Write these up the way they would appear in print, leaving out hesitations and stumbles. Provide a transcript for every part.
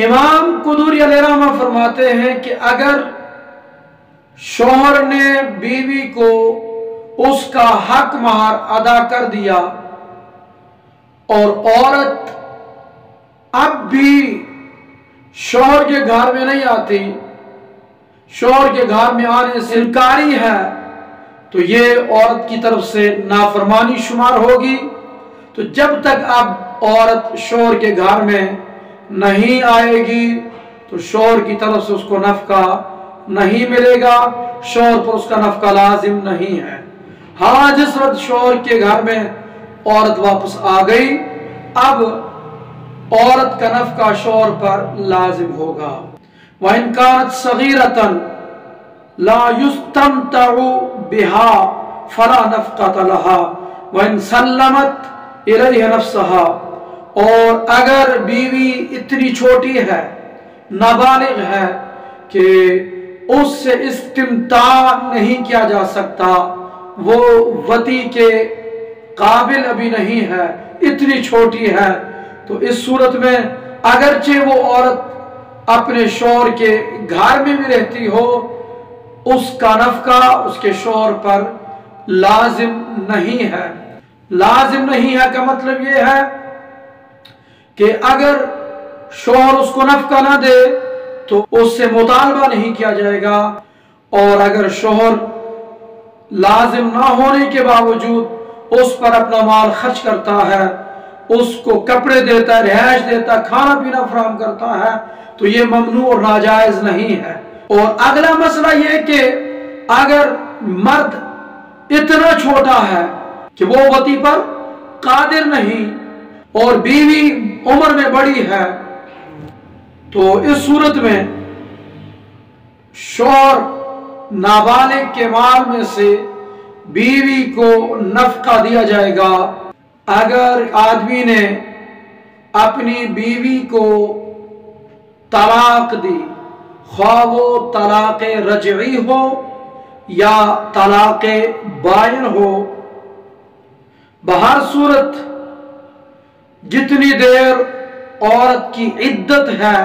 امام قدوری علیہ الرحمہ فرماتے ہیں کہ اگر شوہر نے بیوی کو اس کا حق مہر ادا کر دیا اور عورت اب بھی شوہر کے گھر میں نہیں آتی، شوہر کے گھر میں آنے سے انکاری ہے، تو یہ عورت کی طرف سے نافرمانی شمار ہوگی۔ تو جب تک اب عورت شوہر کے گھر میں نہیں آئے گی تو شوہر کی طرف سے اس کو نفقہ نہیں ملے گا، شوہر پر اس کا نفقہ لازم نہیں ہے۔ ہاں جس وقت شوہر کے گھر میں عورت واپس آ گئی، اب عورت کا نفقہ شوہر پر لازم ہوگا۔ وَإِنْ كَانَتْ صَغِيرَةً لَا يُسْتَمْتَعُ بِهَا فَلَا نَفْقَةَ لَهَا وَإِنْ سَلَّمَتْ إِلَيْهِ نَفْسَهَا، اور اگر بیوی اتنی چھوٹی ہے، نابالغ ہے کہ اس سے استمتاع نہیں کیا جا سکتا، وہ وطی کے قابل ابھی نہیں ہے، اتنی چھوٹی ہے، تو اس صورت میں اگرچہ وہ عورت اپنے شوہر کے گھر میں بھی رہتی ہو، اس کا نفقہ اس کے شوہر پر لازم نہیں ہے۔ لازم نہیں ہے کا مطلب یہ ہے کہ اگر شوہر اس کو نفقہ نہ دے تو اس سے مطالبہ نہیں کیا جائے گا، اور اگر شوہر لازم نہ ہونے کے باوجود اس پر اپنا مال خرچ کرتا ہے، اس کو کپڑے دیتا ہے، رہائش دیتا ہے، کھانا پینا فراہم کرتا ہے، تو یہ ممنوع اور ناجائز نہیں ہے۔ اور اگلا مسئلہ یہ کہ اگر مرد اتنا چھوٹا ہے کہ وہ وطی پر قادر نہیں اور بیوی عمر میں بڑی ہے، تو اس صورت میں شوہر نابالغ کے مال میں سے بیوی کو نفقہ دیا جائے گا۔ اگر آدمی نے اپنی بیوی کو طلاق دی، خواہ وہ طلاق رجعی ہو یا طلاق بائن ہو، بہر صورت جتنی دیر عورت کی عدت ہے،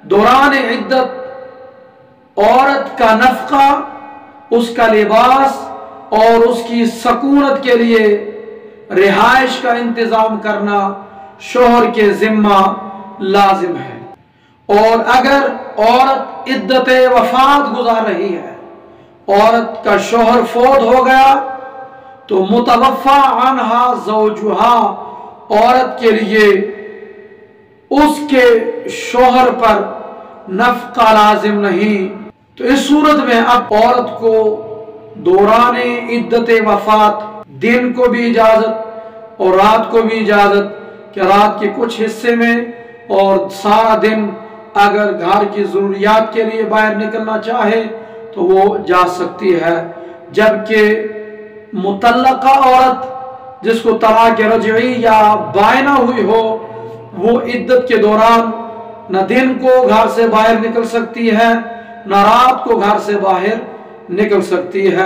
دوران عدت عورت کا نفقہ، اس کا لباس اور اس کی سکونت کے لیے رہائش کا انتظام کرنا شوہر کے ذمہ لازم ہے۔ اور اگر عورت عدت وفات گزار رہی ہے، عورت کا شوہر فوت ہو گیا، تو متوفی عنہا زوجہا، عورت کے لیے اس کے شوہر پر نفقہ لازم نہیں۔ تو اس صورت میں اب عورت کو دوران عدت وفات دن کو بھی اجازت اور رات کو بھی اجازت کہ رات کے کچھ حصے میں اور سارا دن اگر گھر کی ضروریات کے لیے باہر نکلنا چاہے تو وہ جا سکتی ہے، جبکہ مطلقہ عورت جس کو طلاق رجعی یا بائنہ ہوئی ہو، وہ عدت کے دوران نہ دن کو گھر سے باہر نکل سکتی ہے، نہ رات کو گھر سے باہر نکل سکتی ہے۔